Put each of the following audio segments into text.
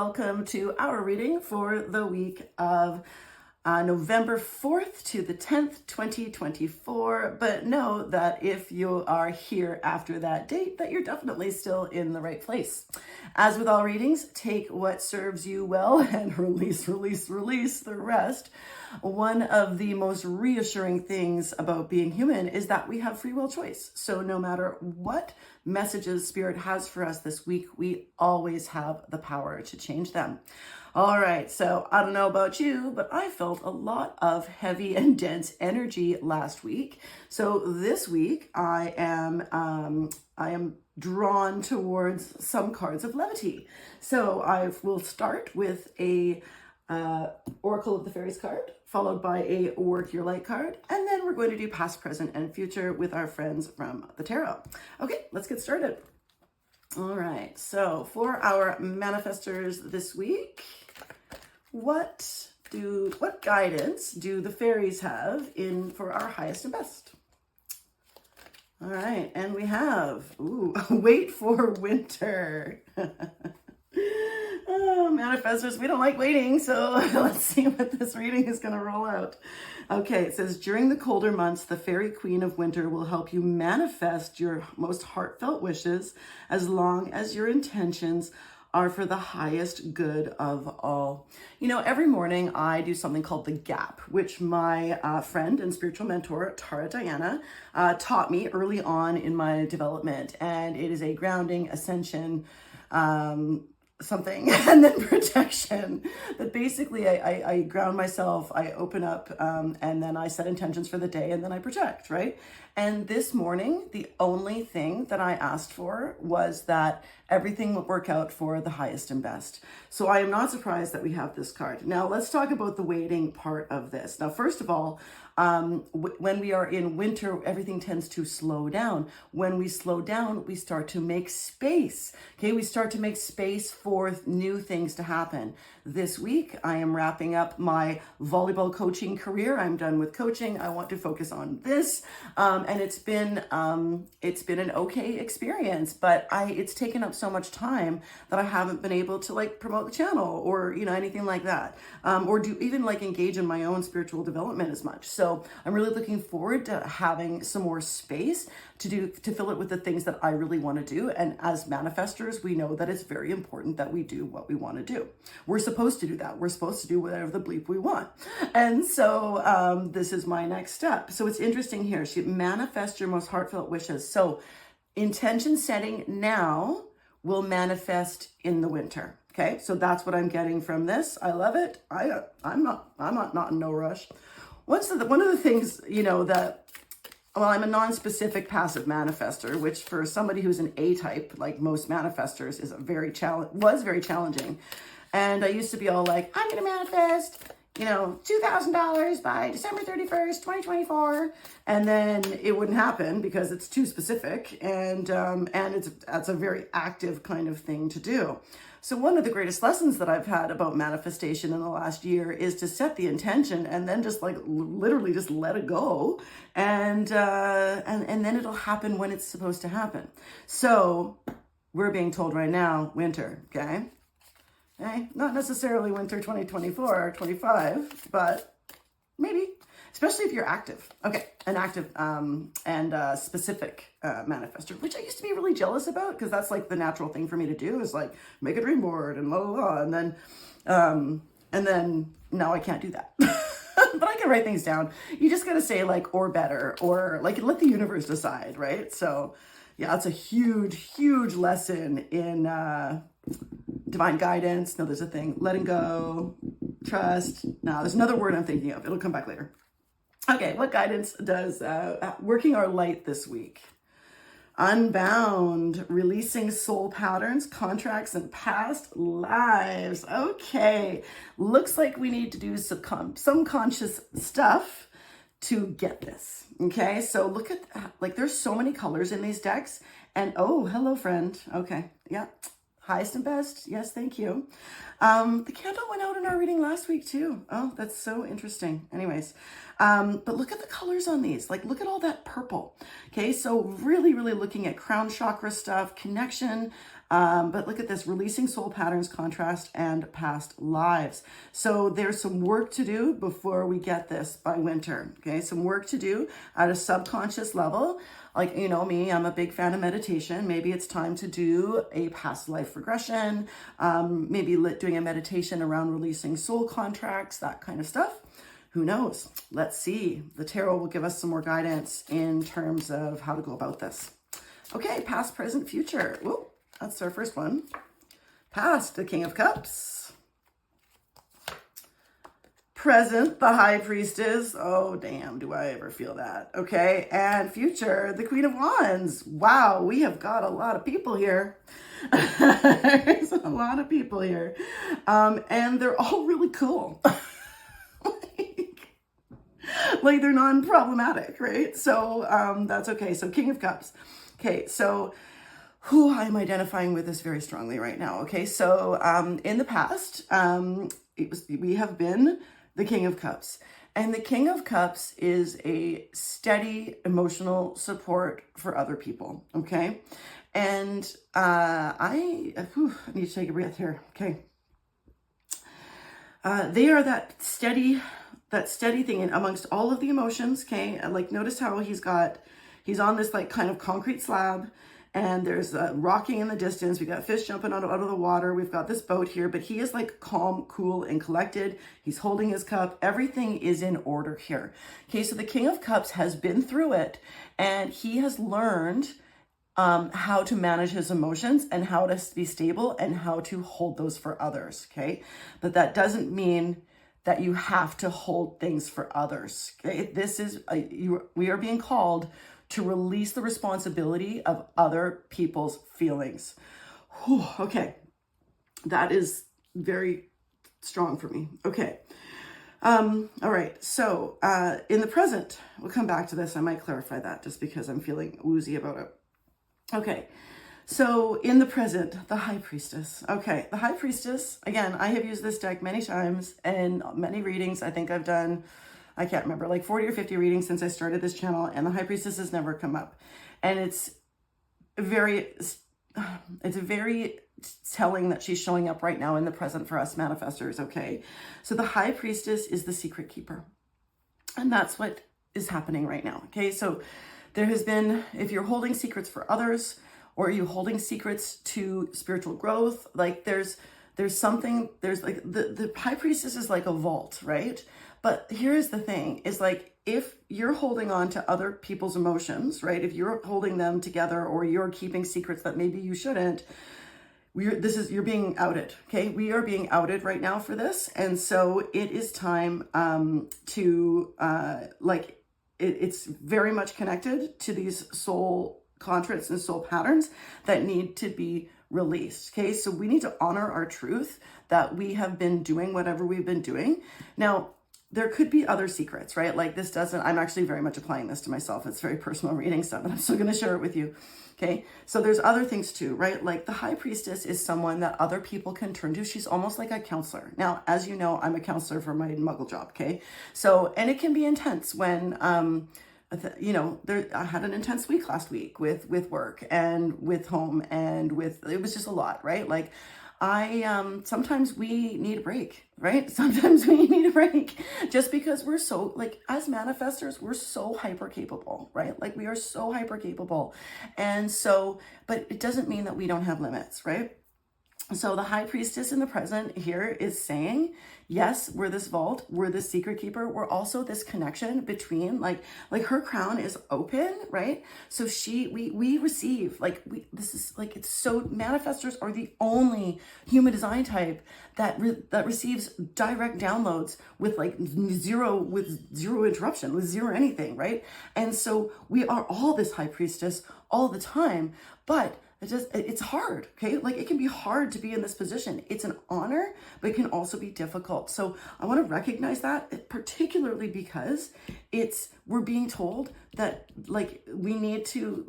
welcome to our reading for the week of November 4th to the 10th, 2024. But know that if you are here after that date, that you're definitely still in the right place. As with all readings, take what serves you well and release the rest. One of the most reassuring things about being human is that we have free will choice. So no matter what messages Spirit has for us this week, we always have the power to change them. All right, so I don't know about you, but I felt a lot of heavy and dense energy last week. So this week I am drawn towards some cards of levity. So I will start with a Oracle of the Fairies card, followed by a Work Your Light card, and then we're going to do past, present, and future with our friends from the tarot. Okay, let's get started. All right, so for our manifestors this week, what guidance do the fairies have for our highest and best? All right, and we have, wait for winter. Oh, manifestors, we don't like waiting, so let's see what this reading is going to roll out. Okay, it says, during the colder months, the Fairy Queen of Winter will help you manifest your most heartfelt wishes as long as your intentions are for the highest good of all. You know, every morning I do something called the gap, which my friend and spiritual mentor, Tara Diana, taught me early on in my development. And it is a grounding, ascension, something, and then protection. But basically I ground myself, I open up, and then I set intentions for the day, and then I protect, right? And this morning, the only thing that I asked for was that everything would work out for the highest and best. So I am not surprised that we have this card. Now let's talk about the waiting part of this. Now, first of all, when we are in winter, everything tends to slow down. When we slow down, we start to make space. Okay, we start to make space for new things to happen. This week, I am wrapping up my volleyball coaching career. I'm done with coaching. I want to focus on this, and it's been an okay experience, but it's taken up so much time that I haven't been able to promote the channel or anything like that, or do even engage in my own spiritual development as much. So I'm really looking forward to having some more space to fill it with the things that I really want to do. And as manifestors, we know that it's very important that we do what we want to do. We're supposed to do that. We're supposed to do whatever the bleep we want. And so this is my next step. So it's interesting here. Manifest your most heartfelt wishes. So intention setting now will manifest in the winter. Okay, so that's what I'm getting from this. I love it. I'm not in no rush. One of the things, that, well, I'm a non-specific passive manifestor, which for somebody who's an A-type, like most manifestors, was very challenging. And I used to be all like, I'm going to manifest, $2,000 by December 31st, 2024. And then it wouldn't happen because it's too specific. And that's a very active kind of thing to do. So one of the greatest lessons that I've had about manifestation in the last year is to set the intention and then just literally just let it go. And then it'll happen when it's supposed to happen. So we're being told right now, winter, okay? Not necessarily winter 2024 or 25, but maybe, especially if you're active. Okay, an active and specific manifestor, which I used to be really jealous about because that's the natural thing for me to do is make a dream board and blah, blah, blah. And then now I can't do that. But I can write things down. You just got to say or better or let the universe decide, right? So yeah, it's a huge lesson in divine guidance. No, there's a thing. Letting go, trust. Now, there's another word I'm thinking of. It'll come back later. Okay, what guidance does working our light this week? Unbound, releasing soul patterns, contracts, and past lives. Okay, looks like we need to do some conscious stuff to get this. Okay, so look at, there's so many colors in these decks. And, oh, hello, friend. Okay, yeah. Highest and best. Yes, thank you. The candle went out in our reading last week too. Oh, that's so interesting. Anyways, but look at the colors on these. Look at all that purple. Okay, so really looking at crown chakra stuff, connection, But look at this, releasing soul patterns, contrast, and past lives. So there's some work to do before we get this by winter. Okay, some work to do at a subconscious level. Like, you know me, I'm a big fan of meditation. Maybe it's time to do a past life regression, maybe doing a meditation around releasing soul contracts, that kind of stuff. Who knows? Let's see. The tarot will give us some more guidance in terms of how to go about this. Okay, past, present, future. Whoa, that's our first one. Past, the King of Cups. Present, the High Priestess. Oh, damn, do I ever feel that. Okay, and future, the Queen of Wands. Wow, we have got a lot of people here. There's a lot of people here. And they're all really cool. Like they're non-problematic, right? So that's okay. So King of Cups. Okay, so I'm identifying with this very strongly right now. Okay, so in the past, we have been the King of Cups. And the King of Cups is a steady emotional support for other people, okay? And I need to take a breath here, okay? They are that steady thing in amongst all of the emotions, okay? Like notice how he's on this like kind of concrete slab, and there's rocking in the distance. We got fish jumping out of the water. We've got this boat here, but he is like calm, cool, and collected. He's holding his cup. Everything is in order here. Okay, so the King of Cups has been through it, and he has learned how to manage his emotions and how to be stable and how to hold those for others, okay? But that doesn't mean that you have to hold things for others, okay? This is, we are being called to release the responsibility of other people's feelings. Whew, okay, that is very strong for me, okay. All right, so in the present, we'll come back to this. I might clarify that just because I'm feeling woozy about it. Okay, so in the present, the High Priestess. Okay, the High Priestess, again, I have used this deck many times and many readings. I think I've done, I can't remember, like 40 or 50 readings since I started this channel, and the High Priestess has never come up. And it's very telling that she's showing up right now in the present for us manifestors, okay? So the High Priestess is the secret keeper. And that's what is happening right now, okay? So there has been, if you're holding secrets for others, or are you holding secrets to spiritual growth, like there's something, there's like, the High Priestess is like a vault, right? But here's the thing, is like, if you're holding on to other people's emotions, right? If you're holding them together, or you're keeping secrets that maybe you shouldn't, you're being outed, okay? We are being outed right now for this. And so it is time to it's very much connected to these soul contracts and soul patterns that need to be released, okay? So we need to honor our truth that we have been doing whatever we've been doing. Now, there could be other secrets, right? Like this doesn't, I'm actually very much applying this to myself. It's very personal reading stuff, but I'm still going to share it with you. Okay. So there's other things too, right? Like the High Priestess is someone that other people can turn to. She's almost like a counselor. Now, as you know, I'm a counselor for my muggle job. Okay. So, and it can be intense when, I had an intense week last week with work and with home and it was just a lot, right? Like sometimes we need a break, right? Sometimes we need a break just because we're so, like, as manifestors, we're so hyper capable, right? Like we are so hyper capable. And so, but it doesn't mean that we don't have limits, right? So the High Priestess in the present here is saying, yes, we're this vault, we're this secret keeper, we're also this connection between, like her crown is open, right? So we receive, this is like, it's so, manifestors are the only human design type that receives direct downloads with zero interruption, with zero anything, right? And so we are all this High Priestess all the time, but it's hard, okay? Like it can be hard to be in this position. It's an honor, but it can also be difficult. So I want to recognize that, particularly because we're being told that like we need to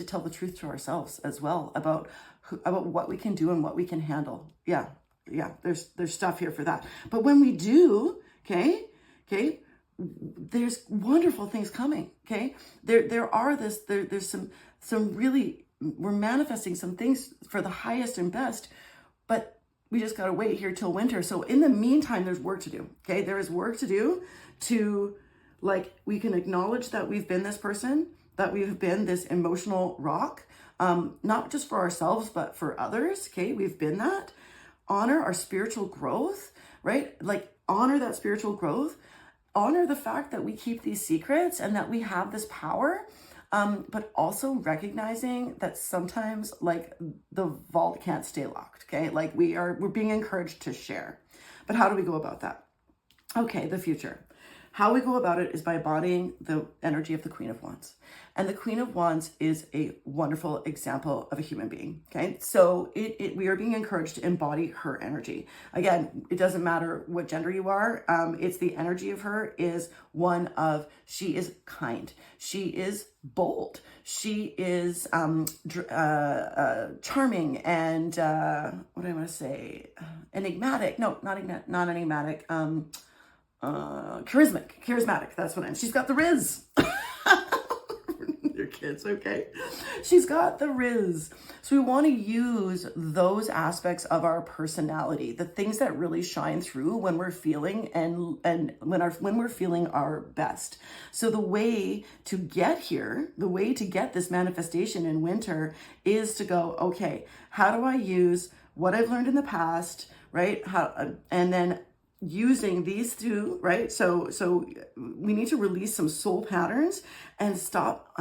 tell the truth to ourselves as well about what we can do and what we can handle. Yeah, there's stuff here for that. But when we do, okay, there's wonderful things coming, okay? There's some really we're manifesting some things for the highest and best, but we just got to wait here till winter. So in the meantime, there's work to do. Okay. There is work to do to, like, we can acknowledge that we've been this person, that we've been this emotional rock, not just for ourselves, but for others. Okay. We've been that. Honor our spiritual growth, right? Like, honor that spiritual growth, honor the fact that we keep these secrets and that we have this power. But also recognizing that sometimes, like, the vault can't stay locked, okay? Like, we're being encouraged to share. But how do we go about that? Okay, the future. How we go about it is by embodying the energy of the Queen of Wands. And the Queen of Wands is a wonderful example of a human being, okay? So we are being encouraged to embody her energy. Again, it doesn't matter what gender you are. It's the energy of her is one of, she is kind. She is bold. She is charming and, what do I want to say? Enigmatic. No, not enigmatic. Charismatic. That's what she's got the Riz. Your kids, okay? She's got the Riz. So we want to use those aspects of our personality, the things that really shine through when we're feeling and when we're feeling our best. So the way to get here, the way to get this manifestation in winter is to go, okay, how do I use what I've learned in the past, right? And then using these two, right? So we need to release some soul patterns and stop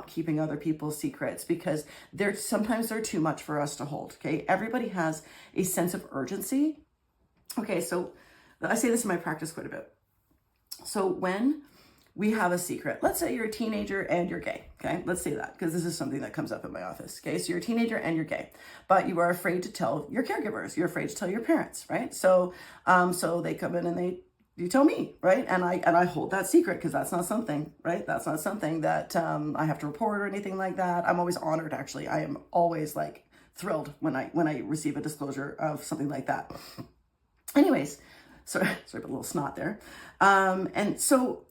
keeping other people's secrets, because sometimes they're too much for us to hold, okay? Everybody has a sense of urgency. Okay, so I say this in my practice quite a bit. So when we have a secret, let's say you're a teenager and you're gay, okay? Let's say that, because this is something that comes up in my office, okay? So you're a teenager and you're gay, but you are afraid to tell your caregivers, you're afraid to tell your parents, right? So they come in and you tell me, right? And I hold that secret because that's not something, right? That's not something that I have to report or anything like that. I'm always honored, actually. I am always, like, thrilled when I receive a disclosure of something like that. Anyways, sorry, a little snot there. And so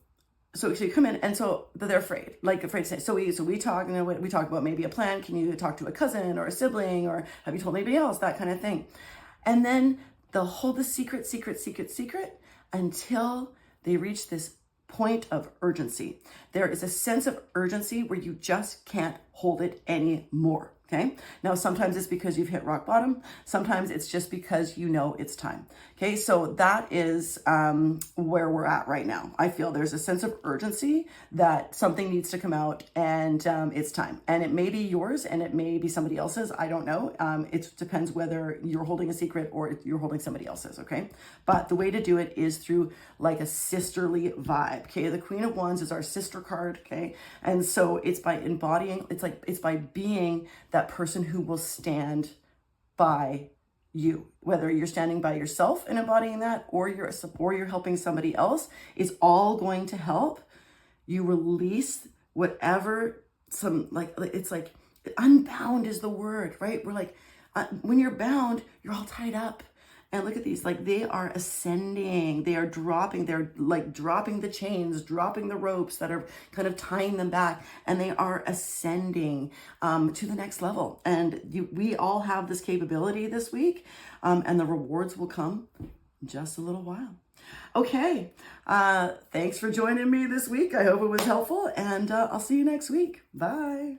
you come in, and but they're afraid to say. So we talk, we talk about maybe a plan. Can you talk to a cousin or a sibling, or have you told anybody else? That kind of thing. And then they'll hold the secret until they reach this point of urgency. There is a sense of urgency where you just can't hold it anymore. Okay. Now, sometimes it's because you've hit rock bottom. Sometimes it's just because you know it's time. Okay. So that is where we're at right now. I feel there's a sense of urgency that something needs to come out, and it's time. And it may be yours and it may be somebody else's. I don't know. It depends whether you're holding a secret or you're holding somebody else's. Okay. But the way to do it is through, like, a sisterly vibe. Okay. The Queen of Wands is our sister card. Okay. And so it's by embodying, it's by being that person who will stand by you, whether you're standing by yourself and embodying that, or you're helping somebody else, is all going to help you release whatever it's like unbound is the word, right? We're like, when you're bound, you're all tied up. And look at these, like, they are ascending, they're dropping the chains, dropping the ropes that are kind of tying them back, and they are ascending to the next level. And we all have this capability this week, and the rewards will come in just a little while. Okay, thanks for joining me this week. I hope it was helpful, and I'll see you next week. Bye.